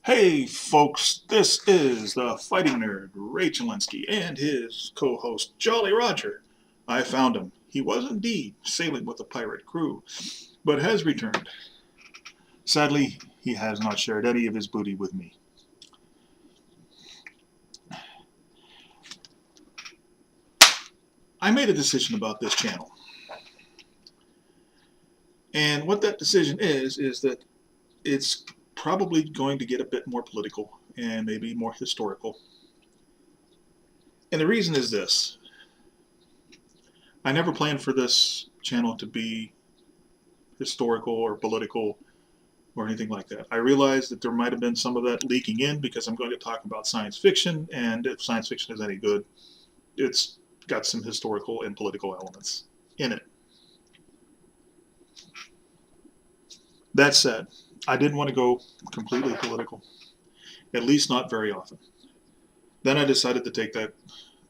Hey folks, this is the fighting nerd Ray Chalinsky and his co-host Jolly Roger. I found him. He was indeed sailing with a pirate crew, but has returned. Sadly, he has not shared any of his booty with me. I made a decision about this channel. And what that decision is that it's probably going to get a bit more political and maybe more historical. And the reason is this. I never planned for this channel to be historical or political or anything like that. I realized that there might have been some of that leaking in because I'm going to talk about science fiction, and if science fiction is any good, it's got some historical and political elements in it. That said, I didn't want to go completely political, at least not very often. Then I decided to take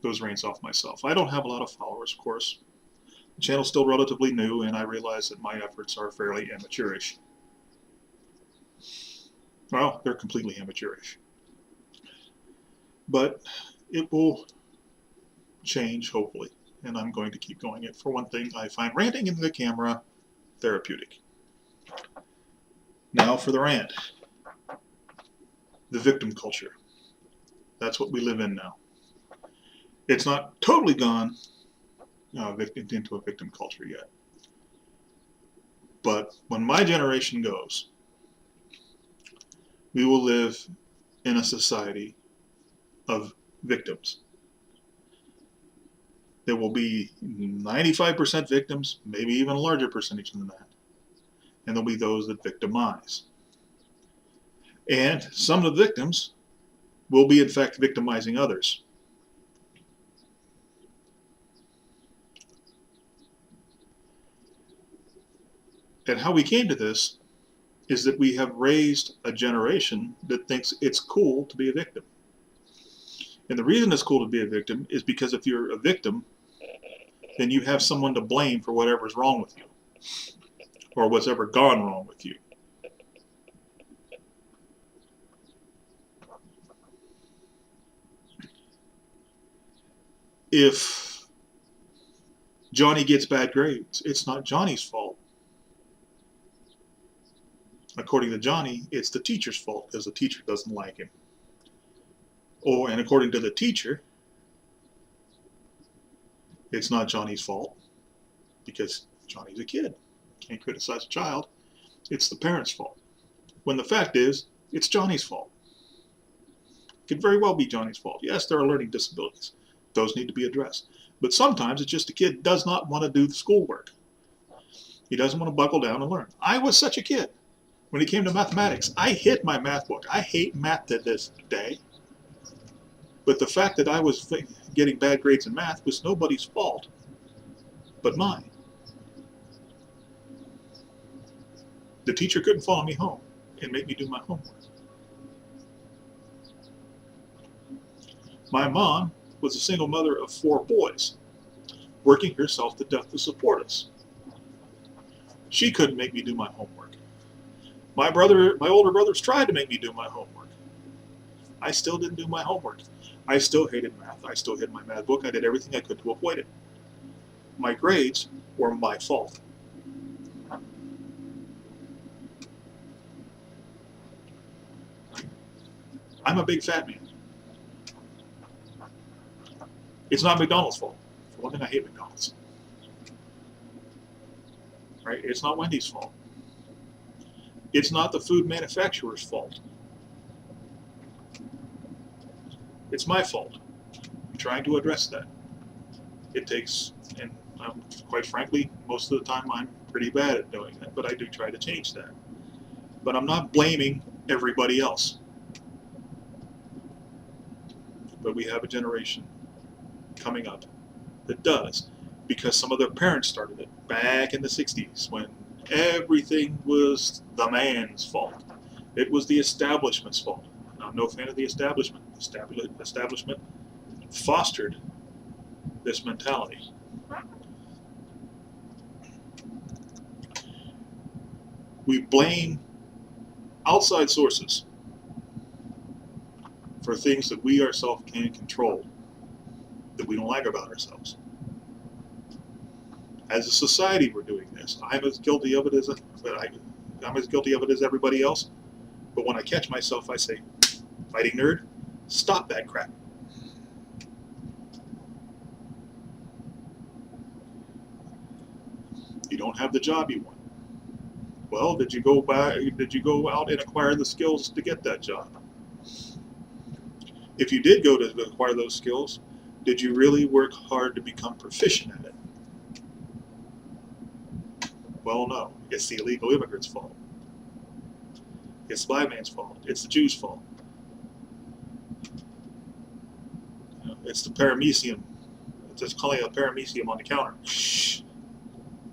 those reins off myself. I don't have a lot of followers, of course. The channel's still relatively new, and I realize that my efforts are fairly amateurish. Well, they're completely amateurish. But it will change, hopefully, and I'm going to keep going it. For one thing, I find ranting into the camera therapeutic. Now for the rant. The victim culture. That's what we live in now. It's not totally gone into a victim culture yet. But when my generation goes, we will live in a society of victims. There will be 95% victims, maybe even a larger percentage than that. And there'll be those that victimize. And some of the victims will be, in fact, victimizing others. And how we came to this is that we have raised a generation that thinks it's cool to be a victim. And the reason it's cool to be a victim is because if you're a victim, then you have someone to blame for whatever's wrong with you, or what's ever gone wrong with you. If Johnny gets bad grades, it's not Johnny's fault. According to Johnny, it's the teacher's fault because the teacher doesn't like him. And according to the teacher, it's not Johnny's fault because Johnny's a kid. Can't criticize a child. It's the parent's fault. When the fact is, it's Johnny's fault. It could very well be Johnny's fault. Yes, there are learning disabilities. Those need to be addressed. But sometimes it's just a kid does not want to do the schoolwork. He doesn't want to buckle down and learn. I was such a kid. When it came to mathematics, I hit my math book. I hate math to this day. But the fact that I was getting bad grades in math was nobody's fault but mine. The teacher couldn't follow me home and make me do my homework. My mom was a single mother of 4 boys, working herself to death to support us. She couldn't make me do my homework. My older brothers tried to make me do my homework. I still didn't do my homework. I still hated math. I still hid my math book. I did everything I could to avoid it. My grades were my fault. I'm a big fat man. It's not McDonald's fault. For one thing, I hate McDonald's. Right? It's not Wendy's fault. It's not the food manufacturer's fault. It's my fault. I'm trying to address that. It takes, and quite frankly, most of the time I'm pretty bad at doing that, but I do try to change that. But I'm not blaming everybody else. But we have a generation coming up that does, because some of their parents started it back in the 60s when everything was the man's fault. It was the establishment's fault. I'm no fan of the establishment. Establishment fostered this mentality. We blame outside sources for things that we ourselves can't control, that we don't like about ourselves. As a society, we're doing this. I'm as guilty of it as everybody else. But when I catch myself, I say, "Fighting nerd, stop that crap." You don't have the job you want. Well, did you go out and acquire the skills to get that job? If you did go to acquire those skills, did you really work hard to become proficient at it? Well, no. It's the illegal immigrant's fault. It's the black man's fault. It's the Jews' fault. It's the paramecium. It's just calling a paramecium on the counter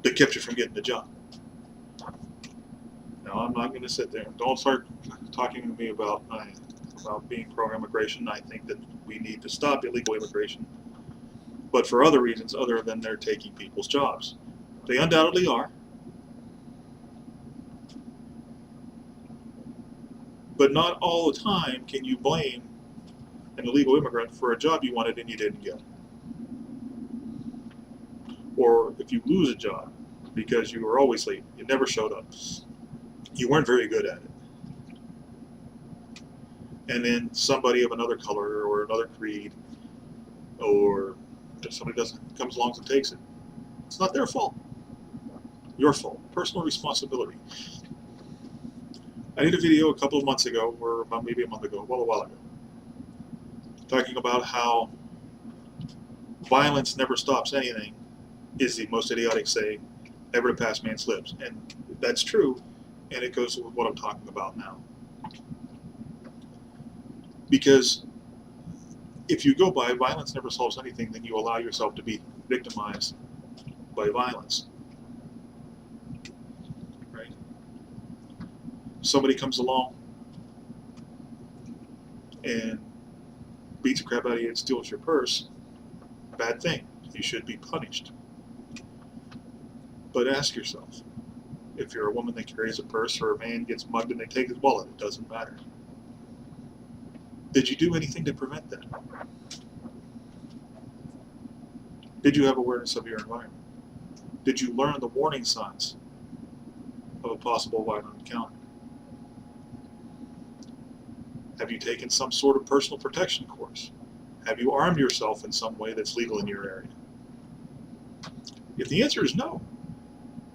that kept you from getting the job. Now, I'm not going to sit there. Don't start talking to me about being pro-immigration. I think that we need to stop illegal immigration, but for other reasons other than they're taking people's jobs. They undoubtedly are. But not all the time can you blame an illegal immigrant for a job you wanted and you didn't get. Or if you lose a job because you were always late, you never showed up, you weren't very good at it, and then somebody of another color or another creed or somebody comes along and takes it, it's not their fault. Your fault. Personal responsibility. I did a video a couple of months ago, or about maybe a month ago, well, a while ago, talking about how violence never stops anything is the most idiotic saying ever to pass man's lips. And that's true, and it goes with what I'm talking about now. Because if you go by violence never solves anything, then you allow yourself to be victimized by violence. Right? Somebody comes along and beats the crap out of you and steals your purse. Bad thing. You should be punished. But ask yourself, if you're a woman that carries a purse or a man gets mugged and they take his wallet, it doesn't matter. Did you do anything to prevent that? Did you have awareness of your environment? Did you learn the warning signs of a possible violent encounter? Have you taken some sort of personal protection course? Have you armed yourself in some way that's legal in your area? If the answer is no,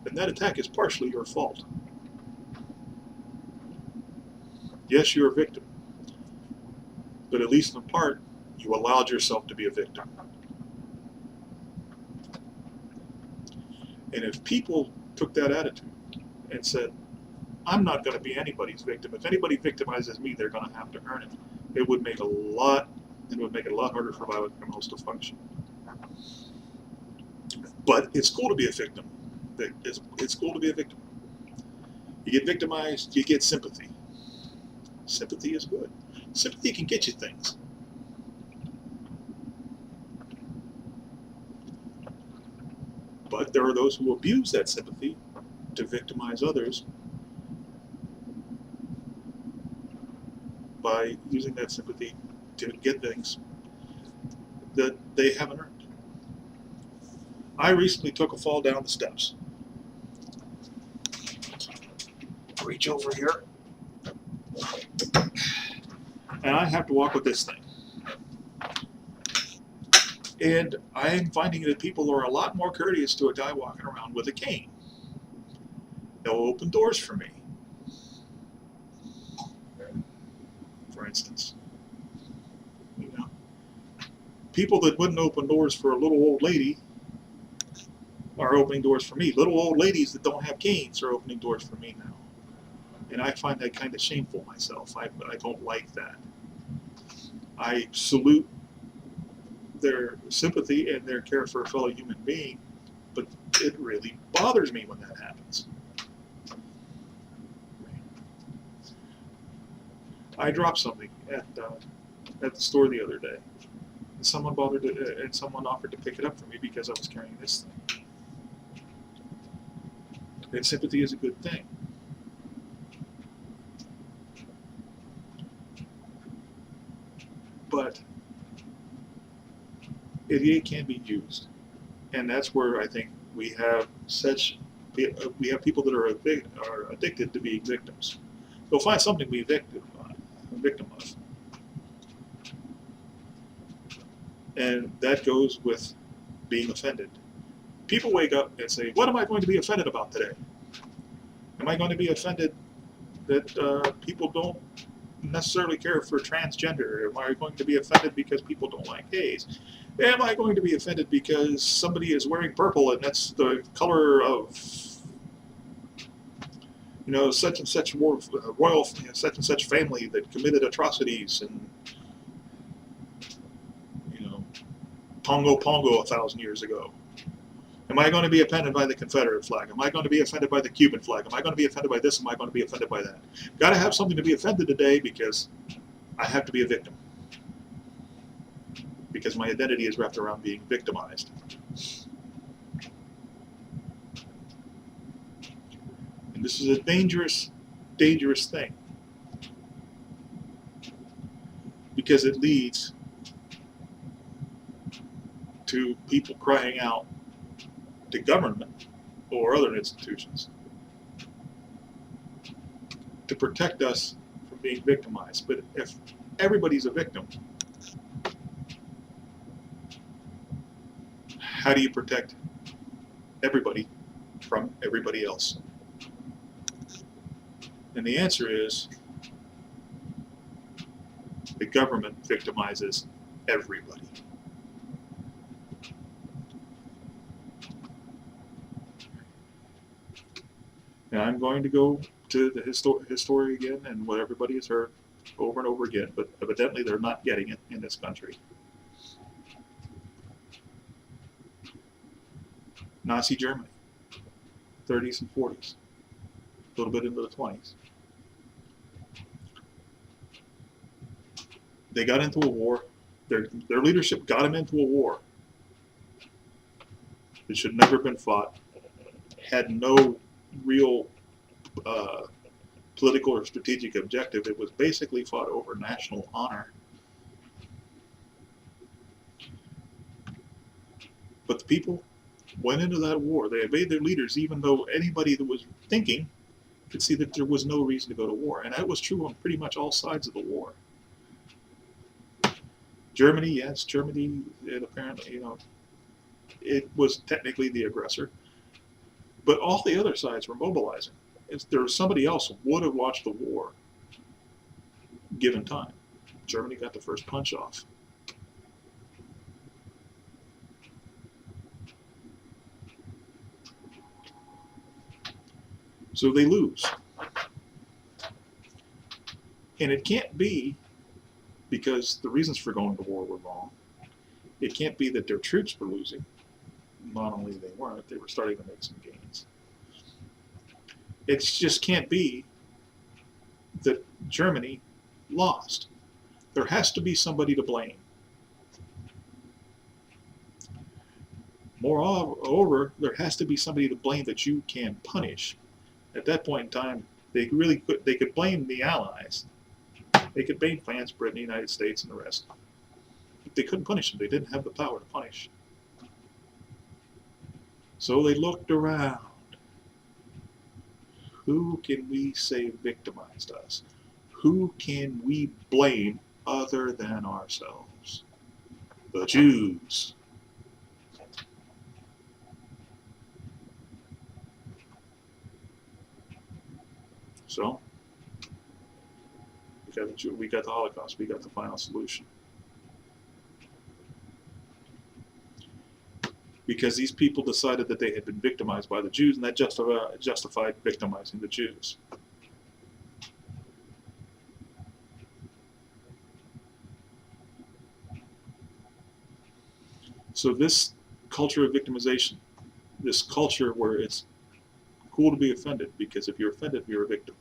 then that attack is partially your fault. Yes, you're a victim, but at least in part, you allowed yourself to be a victim. And if people took that attitude and said, I'm not going to be anybody's victim. If anybody victimizes me, they're going to have to earn it. It would make it a lot harder for violent criminals to function. But it's cool to be a victim. It's cool to be a victim. You get victimized, you get sympathy. Sympathy is good. Sympathy can get you things. But there are those who abuse that sympathy to victimize others by using that sympathy to get things that they haven't earned. I recently took a fall down the steps. Reach over here. And I have to walk with this thing. And I'm finding that people are a lot more courteous to a guy walking around with a cane. They'll open doors for me. For instance. You know, people that wouldn't open doors for a little old lady are opening doors for me. Little old ladies that don't have canes are opening doors for me now. And I find that kind of shameful myself. I don't like that. I salute their sympathy and their care for a fellow human being, but it really bothers me when that happens. I dropped something at the store the other day, and someone offered to pick it up for me because I was carrying this thing. And sympathy is a good thing. but it can be used, and that's where I think we have people that are addicted to being victims. They'll find something to be a victim of, and that goes with being offended. People wake up and say, "What am I going to be offended about today? Am I going to be offended that people don't necessarily care for transgender? Am I going to be offended because people don't like gays? Am I going to be offended because somebody is wearing purple and that's the color of such and such royal such and such family that committed atrocities and Pongo 1,000 years ago? Am I going to be offended by the Confederate flag? Am I going to be offended by the Cuban flag? Am I going to be offended by this? Am I going to be offended by that? Got to have something to be offended today because I have to be a victim. Because my identity is wrapped around being victimized. And this is a dangerous, dangerous thing. Because it leads to people crying out to government or other institutions to protect us from being victimized. But if everybody's a victim, how do you protect everybody from everybody else? And the answer is the government victimizes everybody. Now I'm going to go to the history again and what everybody has heard over and over again, but evidently they're not getting it in this country. Nazi Germany, 30s and 40s, a little bit into the 20s. They got into a war. Their leadership got them into a war that should never have been fought, had no real political or strategic objective. It was basically fought over national honor. But the people went into that war. They obeyed their leaders, even though anybody that was thinking could see that there was no reason to go to war. And that was true on pretty much all sides of the war. Germany, yes, Germany, it apparently, it was technically the aggressor. But all the other sides were mobilizing. If there was somebody else who would have watched the war given time. Germany got the first punch off. So they lose. And it can't be because the reasons for going to war were wrong. It can't be that their troops were losing. Not only they weren't, they were starting to make some gains. It just can't be that Germany lost. There has to be somebody to blame. Moreover, there has to be somebody to blame that you can punish. At that point in time, they could blame the Allies. They could blame France, Britain, the United States, and the rest. But they couldn't punish them. They didn't have the power to punish. So they looked around. Who can we say victimized us? Who can we blame other than ourselves? The Jews. So, we got the Holocaust. We got the final solution. Because these people decided that they had been victimized by the Jews, and that justified victimizing the Jews. So this culture of victimization, this culture where it's cool to be offended, because if you're offended, you're a victim.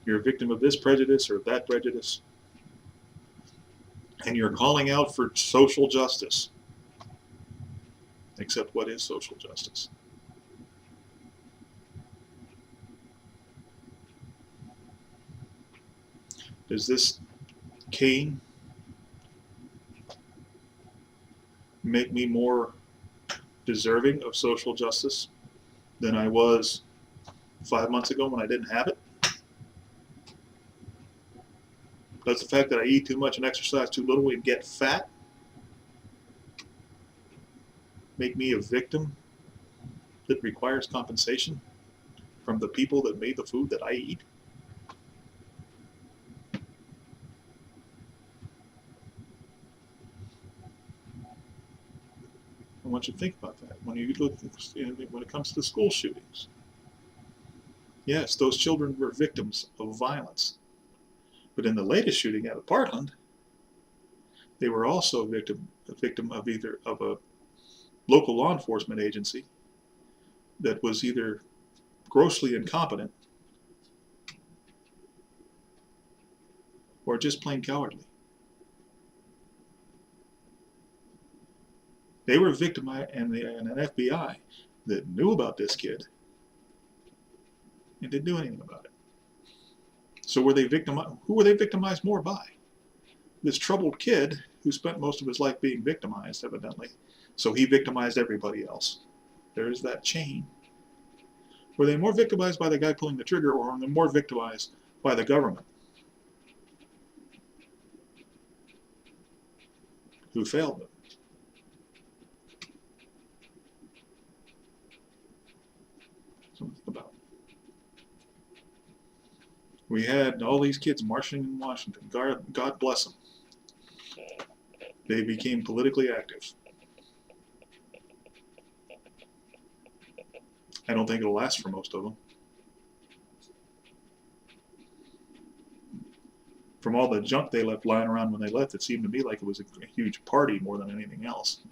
You're a victim of this prejudice or that prejudice. And you're calling out for social justice. Except what is social justice? Does this cane make me more deserving of social justice than I was 5 months ago when I didn't have it? Does the fact that I eat too much and exercise too little and get fat make me a victim that requires compensation from the people that made the food that I eat? I want you to think about that when you look when it comes to school shootings. Yes, those children were victims of violence, but in the latest shooting out of Parkland, they were also a victim of either of a local law enforcement agency that was either grossly incompetent or just plain cowardly. They were victimized, and an FBI that knew about this kid and didn't do anything about it. So were they victimized? Who were they victimized more by? This troubled kid who spent most of his life being victimized, evidently. So he victimized everybody else. There's that chain. Were they more victimized by the guy pulling the trigger, or were they more victimized by the government who failed them? Something to think about. We had all these kids marching in Washington. God bless them. They became politically active. I don't think it'll last for most of them. From all the junk they left lying around when they left, it seemed to me like it was a huge party more than anything else.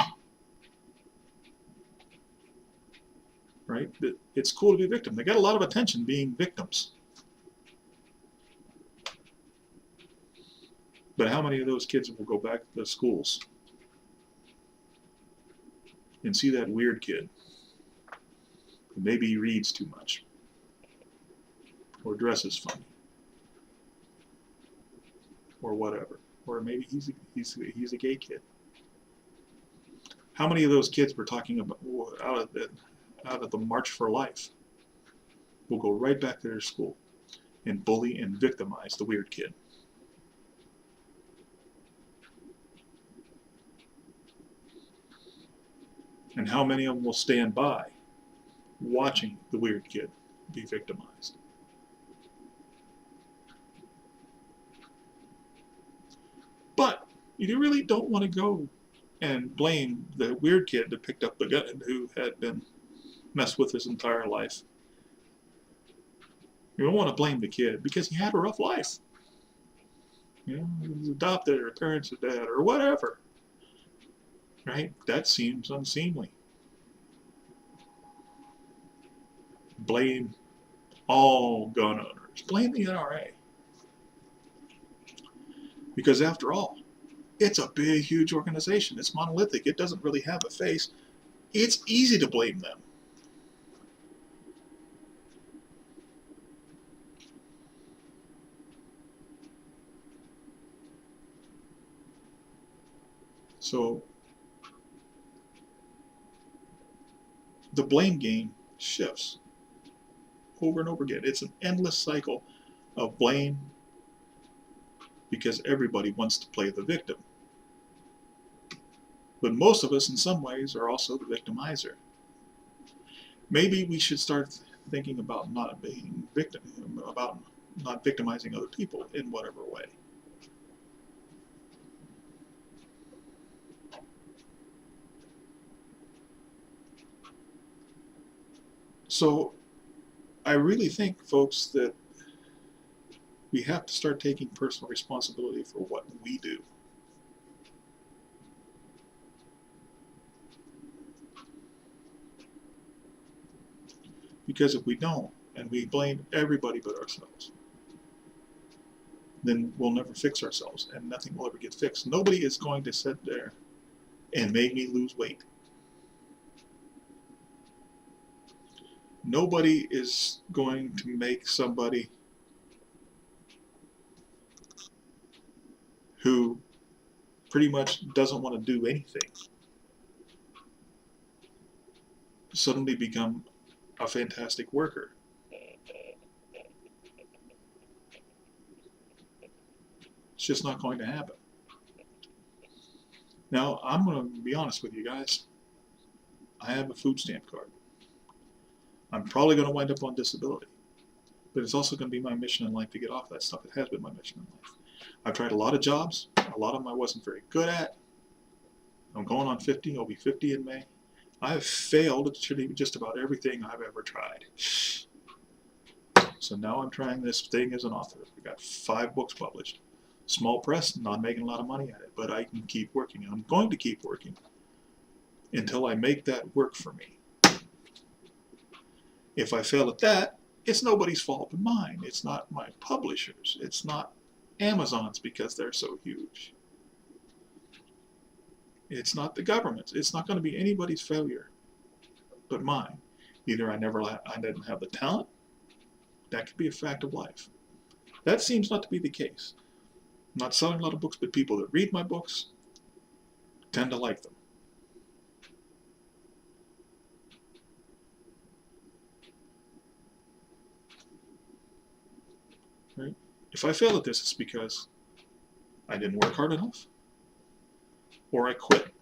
Right? It's cool to be a victim. They got a lot of attention being victims. But how many of those kids will go back to the schools and see that weird kid who maybe reads too much or dresses funny or whatever, or maybe he's a gay kid? How many of those kids we're talking about out of the March for Life will go right back to their school and bully and victimize the weird kid? And how many of them will stand by watching the weird kid be victimized? But you really don't want to go and blame the weird kid that picked up the gun who had been messed with his entire life. You don't want to blame the kid because he had a rough life. You know, he was adopted, or parents are dead, or whatever. Right? That seems unseemly. Blame all gun owners. Blame the NRA. Because after all, it's a big, huge organization. It's monolithic. It doesn't really have a face. It's easy to blame them. So the blame game shifts over and over again. It's an endless cycle of blame because everybody wants to play the victim. But most of us, in some ways, are also the victimizer. Maybe we should start thinking about not being victim, about not victimizing other people in whatever way. So I really think, folks, that we have to start taking personal responsibility for what we do. Because if we don't, and we blame everybody but ourselves, then we'll never fix ourselves, and nothing will ever get fixed. Nobody is going to sit there and make me lose weight. Nobody is going to make somebody who pretty much doesn't want to do anything suddenly become a fantastic worker. It's just not going to happen. Now, I'm going to be honest with you guys. I have a food stamp card. I'm probably going to wind up on disability. But it's also going to be my mission in life to get off that stuff. It has been my mission in life. I've tried a lot of jobs. A lot of them I wasn't very good at. I'm going on 50. I'll be 50 in May. I've failed at just about everything I've ever tried. So now I'm trying this thing as an author. I've got 5 books published. Small press, not making a lot of money at it, but I can keep working. I'm going to keep working until I make that work for me. If I fail at that, it's nobody's fault but mine. It's not my publishers. It's not Amazon's because they're so huge. It's not the government's. It's not going to be anybody's failure but mine. Either I didn't have the talent. That could be a fact of life. That seems not to be the case. I'm not selling a lot of books, but people that read my books tend to like them. Right? If I fail at this, it's because I didn't work hard enough or I quit.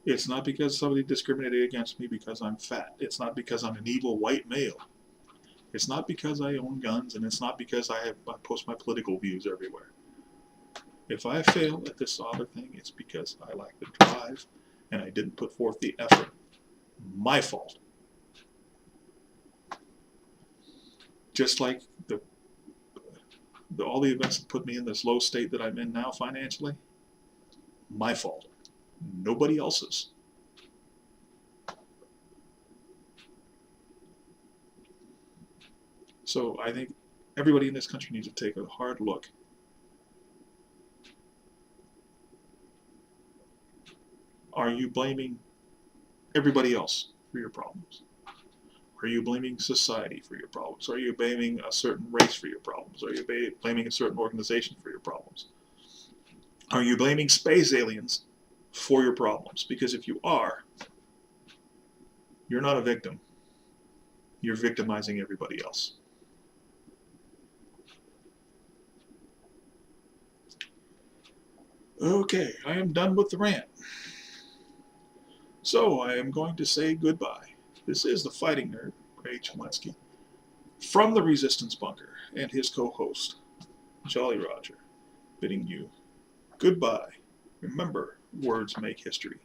It's not because somebody discriminated against me because I'm fat. It's not because I'm an evil white male. It's not because I own guns, and it's not because I post my political views everywhere. If I fail at this other thing, it's because I lack the drive and I didn't put forth the effort. My fault. Just like all the events that put me in this low state that I'm in now financially, my fault. Nobody else's. So I think everybody in this country needs to take a hard look. Are you blaming everybody else for your problems? Are you blaming society for your problems? Are you blaming a certain race for your problems? Are you blaming a certain organization for your problems? Are you blaming space aliens for your problems? Because if you are, you're not a victim. You're victimizing everybody else. Okay, I am done with the rant. So I am going to say goodbye. This is the Fighting Nerd, Ray Chemlinski, from the Resistance Bunker, and his co-host, Jolly Roger, bidding you goodbye. Remember, words make history.